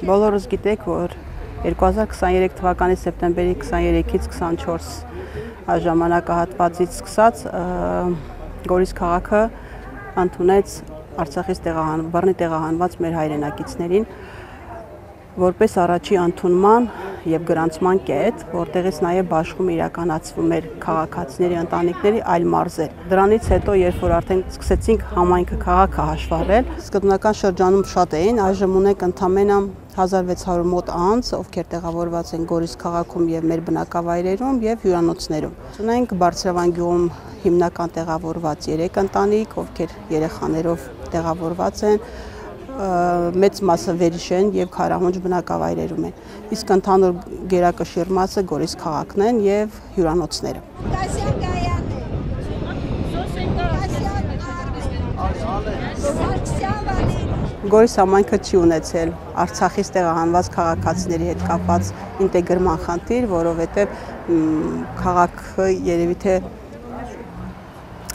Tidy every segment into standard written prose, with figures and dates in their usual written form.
Բոլորս գիտեք, որ 2023 թվականի սեպտեմբերի 23-ից 24 ժամանակահատվածից սկսած Գորիս քաղաքը ընդունեց Արցախից բռնի տեղահանված մեր հայրենակիցներին որպես առաջի ընդունման եւ գրանցման կետ, որտեղից նաեւ բաշխում իրականացվում էր քաղաքացիների ընտանիքների այլ մարզեր։ Դրանից հետո, երբ որ արդեն սկսեցինք համայնքը քաղաքը հաշվառել, սկզբնական շրջանում շատ էին, այժմ ունենք ընդամենը 1600 մոտ անձ, ովքեր տեղավորված են Գորիս քաղաքում եւ մեր բնակավայրերում եւ հյուրանոցներում։ Ունենք Բարձրավան գյուղում հիմնական տեղավորված 3 ընտանիք, ովքեր երեխաներով տեղավորված են, մեծ մասը վերիշեն եւ քարահունջ բնակավայրերում են։ Իսկ ընդհանուր գերակշիռ մասը Գորիս քաղաքն են եւ հյուրանոցները։ Գորիս համայնքը չի ունեցել Արցախից տեղահանված քաղաքացիների հետ կապված ինտեգրման խնդիր, որովհետեւ քաղաքը երևի թե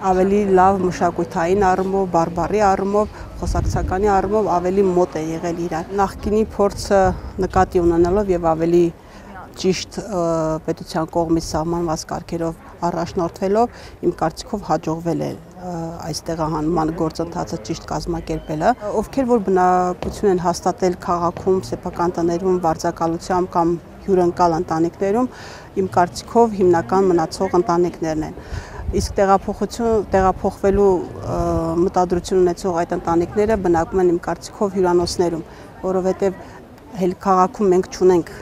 ավելի լավ մշակութային առումով, բարբառի առումով, խոսակցականի առումով ավելի մոտ է եղել իրար։ Նախկինի փորձը նկատի ունենալով եւ ավելի ճիշտ պետության կողմից սահմանված կարգերով առաջնորդվելով, իմ կարծիքով հաջողվել է այս տեղահանման գործընթացը ճիշտ կազմակերպելը։ Ովքեր որ բնակություն են հաստատել քաղաքում, սեփական տներում, վարձակալությամբ կամ հյուրընկալ ընտանիքներում, իմ կարծիքով հիմնական մնացող ընտանիքներն են։ Իսկ տեղափոխվելու մտադրություն ունեցող այդ ընտանիքները բնակվում են իմ կարծիքով հյուրանոցներում, որովհետև հել քաղաքում մենք չունենք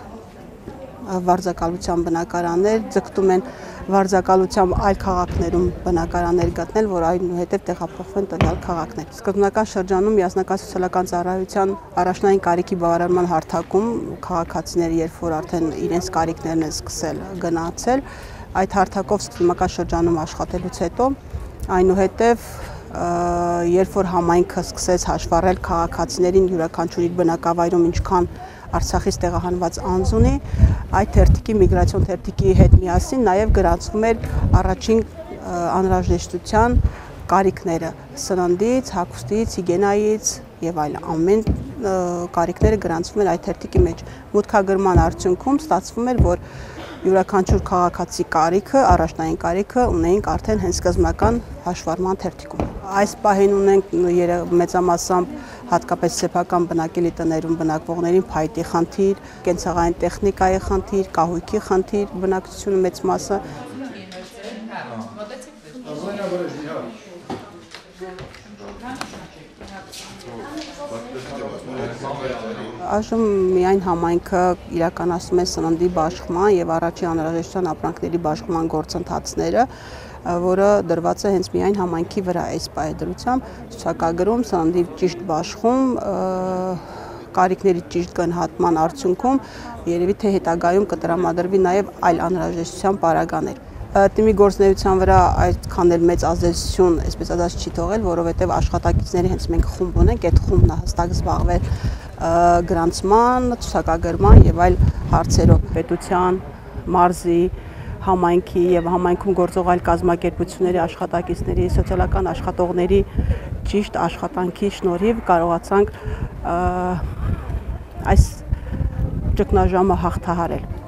վարձակալության բնակարաններ, ձգտում են վարձակալությամբ այլ քաղաքներում բնակարաններ գտնել, որ այնուհետև տեղափոխվեն տվյալ քաղաքներ։ Սկզբնական շրջանում Միասնական սոցիալական ծառայության առաջնային կարիքի բավարարման հարթակում քաղաքացիները, երբ որ արդեն իրենց կարիքներն են սկսել գնացել, այդ հարթակով սկզբնական շրջանում աշխատելուց հետո, այնուհետև երբ որ համայնքը սկսեց հաշվառել քաղաքացիներին յուրաքանչյուր իր բնակավայրում ինչքան Արցախից տեղահանված անձ ունի, այդ թերթիկի միգրացիոն թերթիկի հետ միասին նաև գրանցվում էր առաջին անհրաժեշտության կարիքները սննդից, հագուստից, հիգիենայից եւ այլ ամեն կարիքները գրանցվում էր այդ թերթիկի մեջ։ Մուտքագրման արդյունքում ստացվում էր, որ յուրաքանչյուր քաղաքացի կարիքը, առաջնային կարիքը ունեինք արդեն հենց սկզբնական հաշվառման թերթիկում։ Այս պահին ունենք մեծամասամբ հատկապես սեփական բնակելի տներում բնակվողներին փայտի խնդիր, կենցաղային տեխնիկայի խնդիր, կահույքի խնդիր, բնակչությունը մեծ մասը Այժմ միայն համայնքը իրականացնում է սննդի բաշխման եւ առաջին անհրաժեշտության ապրանքների բաշխման գործընթացները, որը դրված է հենց միայն համայնքի վրա այս պայդրությամբ ցուցակագրում սննդի ճիշտ բաշխում, կարիքների ճիշտ գնահատման արդյունքում երևի թե հետագայում կտրամադրվի նաեւ այլ անհրաժեշտության պարագաներ։ Թիմի գործունեության վրա այդքան էլ մեծ ազդեցություն, այսպես ասած, չի թողել, որովհետև աշխատակիցների հենց մենք խումբ ունենք, այդ խումբն է հստակ զբաղվել գրանցման, ցուցակագրման եւ այլ հարցերով։ Պետության, մարզի, համայնքի եւ համայնքում գործող այլ կազմակերպությունների աշխատակիցների, սոցիալական աշխատողների ճիշտ աշխատանքի շնորհիվ կարողացանք այս ճգնաժամը հաղթահարել։